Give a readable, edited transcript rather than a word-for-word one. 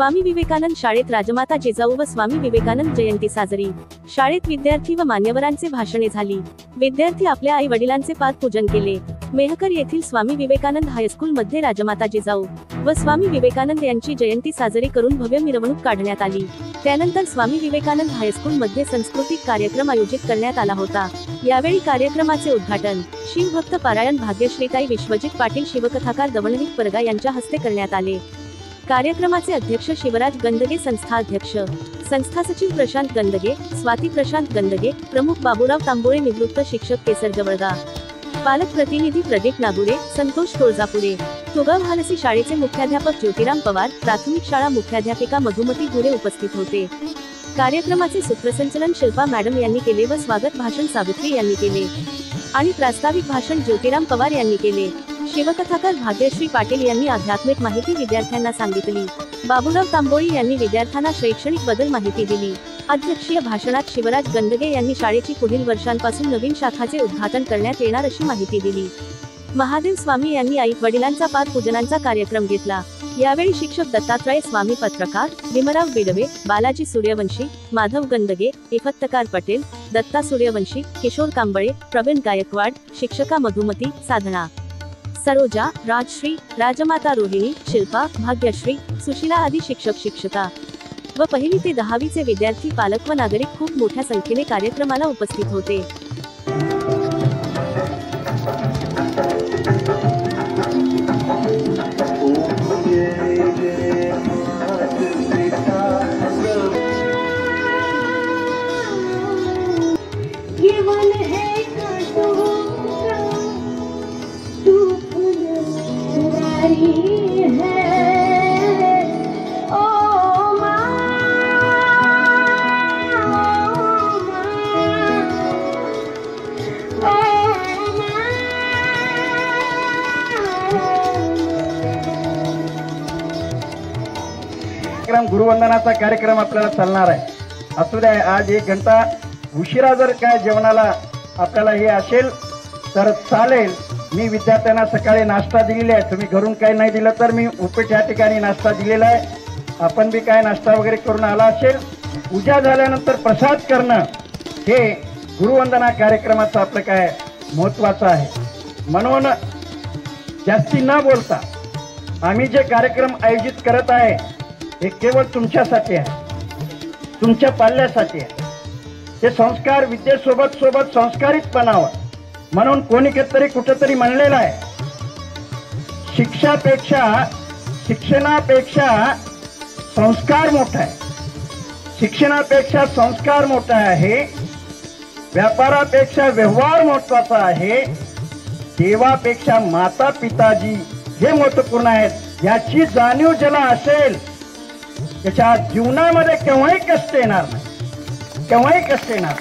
स्वामी विवेकानंद शाळेत राजमाता जिजाऊ व स्वामी विवेकानंद जयंती साजरी। शाळेत विद्यार्थी व मान्यवरांचे भाषणे झाली। विद्यार्थी आपल्या आई वडिलांचे पादपूजन केले। मेहकर येथील स्वामी विवेकानंद हायस्कूल मध्ये राजमाता जिजाऊ व स्वामी विवेकानंद यांची जयंती साजरी करून भव्य मिरवणूक काढण्यात आली। त्यानंतर स्वामी विवेकानंद हायस्कूल मध्ये सांस्कृतिक कार्यक्रम आयोजित करण्यात आला होता। यावेळी कार्यक्रमाचे उद्घाटन शिवभक्त पारायण भाग्यश्रीताई विश्वजित पाटील शिवकथाकार दवणहित परगा यांच्या हस्ते करण्यात आले। कार्यक्रमाचे अध्यक्ष शिवराज गंदगे, संस्था अध्यक्ष संस्था सचिव प्रशांत गंदगे, स्वाती प्रशांत गंदगे, प्रमुख बाबूराव तांबोळे, निवृत्त शिक्षक केसर जवळगा, पालक प्रतिनिधी प्रदीप नागुरे, संतोष तुळजापुरे, तुगाव हालसी शाळेचे मुख्याध्यापक ज्योतिराम पवार, प्राथमिक शाळा मुख्याध्यापिका मधुमती घुरे उपस्थित होते। कार्यक्रमाचे सूत्रसंचलन शिल्पा मॅडम यांनी केले व स्वागत भाषण सावित्री यांनी केले आणि प्रास्ताविक भाषण ज्योतिराम पवार यांनी केले। शिवकथाकार भाग्यश्री पाटील यांनी आध्यात्मिक माहिती विद्यार्थ्यांना सांगितली। बाबूराव तांबोळी यांनी विद्यार्थ्यांना शैक्षणिक बदल माहिती दिली। अध्यक्षीय भाषणात शिवराज गंदगे यांनी शाळेची पुढील वर्षांपासून नवीन शाखाचे उद्घाटन करण्यात येणार अशी माहिती दिली। महादेव स्वामी यांनी आई वडिलांचा पादपूजनाचा कार्यक्रम घेतला। यावेळी शिक्षक दत्तात्रय स्वामी, पत्रकार भीमराव बिडवे, बालाजी सूर्यवंशी, माधव गंदगे, इफत्तकार पटेल, दत्ता सूर्यवंशी, किशोर कांबळे, प्रवीण गायकवाड, शिक्षका मधुमती, साधना, सरोजा, राजश्री, राजमाता रोहिणी, शिल्पा, भाग्यश्री, सुशीला आदी शिक्षक शिक्षिका व पहिली ते 10वीचे विद्यार्थी, पालक व नागरिक खूप मोठ्या संख्येने कार्यक्रमाला उपस्थित होते। गुरुवंदनाचा कार्यक्रम आपल्याला चालणार आहे। असू द्या, आज 1 घंटा उशिरा जर काय जेवणाला आपल्याला हे असेल तर चालेल। मी विद्यार्थ्यांना सकाळी नाश्ता दिलेला आहे, तुम्ही घरून काही नाही दिलं तर मी उपीट या ठिकाणी नाश्ता दिलेला आहे। आपण बी काय नाश्ता वगैरे करून आला असेल। पूजा झाल्यानंतर प्रसाद करणं हे गुरुवंदना कार्यक्रमाचं आपलं काय महत्त्वाचं आहे। म्हणून जास्ती न बोलता आम्ही जे कार्यक्रम आयोजित करत आहे हे केवळ तुमच्यासाठी आहे, तुमच्या पाल्यासाठी आहे। हे संस्कार विद्येसोबत सोबत संस्कारित बनावं म्हणून कोणीतरी कुठेतरी म्हणलेलं आहे, शिक्षणापेक्षा संस्कार मोठा आहे, शिक्षणापेक्षा संस्कार मोठा आहे, व्यापारापेक्षा व्यवहार महत्वाचा आहे, देवापेक्षा माता पिताजी हे महत्वपूर्ण आहेत। याची जाणीव ज्याला असेल त्याच्या जीवनामध्ये केव्हाही कष्ट येणार नाही, केव्हाही कष्ट येणार।